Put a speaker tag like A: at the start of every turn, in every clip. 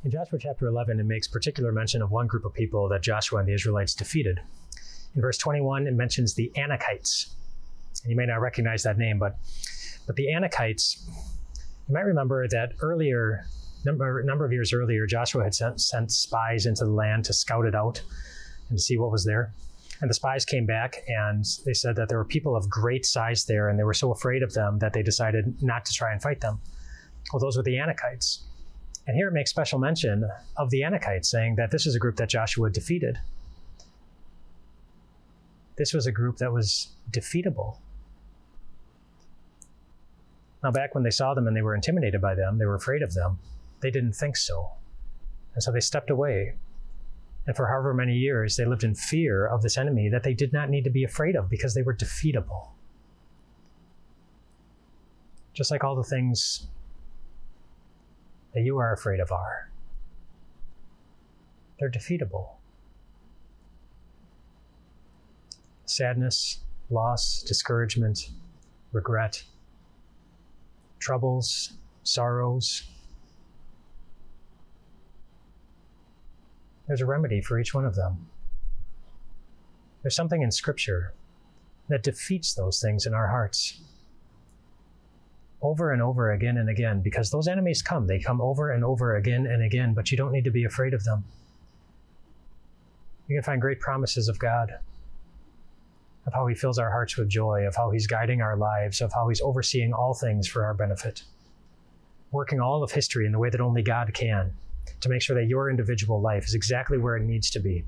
A: In Joshua chapter 11, it makes particular mention of one group of people that Joshua and the Israelites defeated. In verse 21, it mentions the Anakites. And you may not recognize that name, but the Anakites, you might remember that earlier, number of years earlier, Joshua had sent spies into the land to scout it out and to see what was there. And the spies came back and they said that there were people of great size there, and they were so afraid of them that they decided not to try and fight them. Well, those were the Anakites. And here it makes special mention of the Anakites, saying that this is a group that Joshua defeated. This was a group that was defeatable. Now, back when they saw them and they were intimidated by them, they were afraid of them, they didn't think so. And so they stepped away. And for however many years, they lived in fear of this enemy that they did not need to be afraid of because they were defeatable. Just like all the things that you are afraid of are. They're defeatable. Sadness, loss, discouragement, regret, troubles, sorrows. There's a remedy for each one of them. There's something in Scripture that defeats those things in our hearts. Over and over again and again, because those enemies come. They come over and over again and again, but you don't need to be afraid of them. You can find great promises of God, of how He fills our hearts with joy, of how He's guiding our lives, of how He's overseeing all things for our benefit, working all of history in the way that only God can, to make sure that your individual life is exactly where it needs to be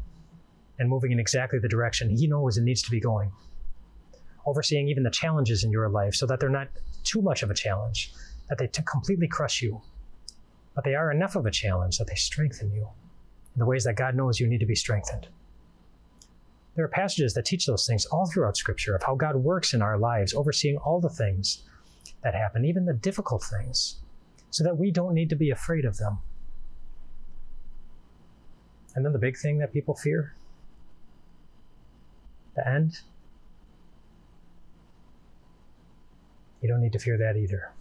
A: and moving in exactly the direction He knows it needs to be going. Overseeing even the challenges in your life so that they're not too much of a challenge, that they completely crush you, but they are enough of a challenge that they strengthen you in the ways that God knows you need to be strengthened. There are passages that teach those things all throughout Scripture of how God works in our lives, overseeing all the things that happen, even the difficult things, so that we don't need to be afraid of them. And then the big thing that people fear, the end. You don't need to fear that either.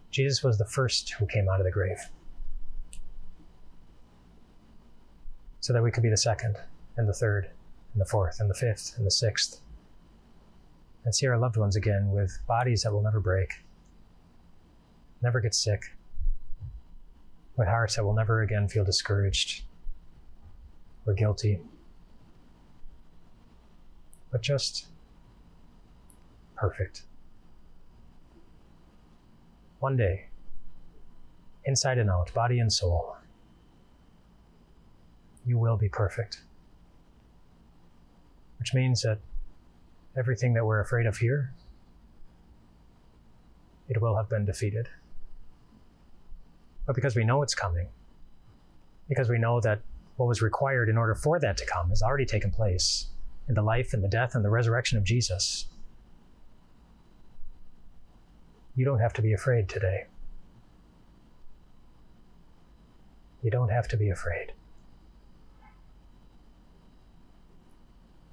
A: Jesus was the first who came out of the grave, so that we could be the second, and the third, and the fourth, and the fifth, and the sixth, and see our loved ones again with bodies that will never break, never get sick, with hearts that will never again feel discouraged or guilty, but just perfect. One day, inside and out, body and soul, you will be perfect. Which means that everything that we're afraid of here, it will have been defeated. But because we know it's coming, because we know that what was required in order for that to come has already taken place in the life and the death and the resurrection of Jesus, you don't have to be afraid today. You don't have to be afraid.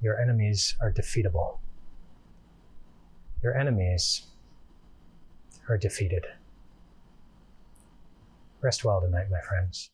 A: Your enemies are defeatable. Your enemies are defeated. Rest well tonight, my friends.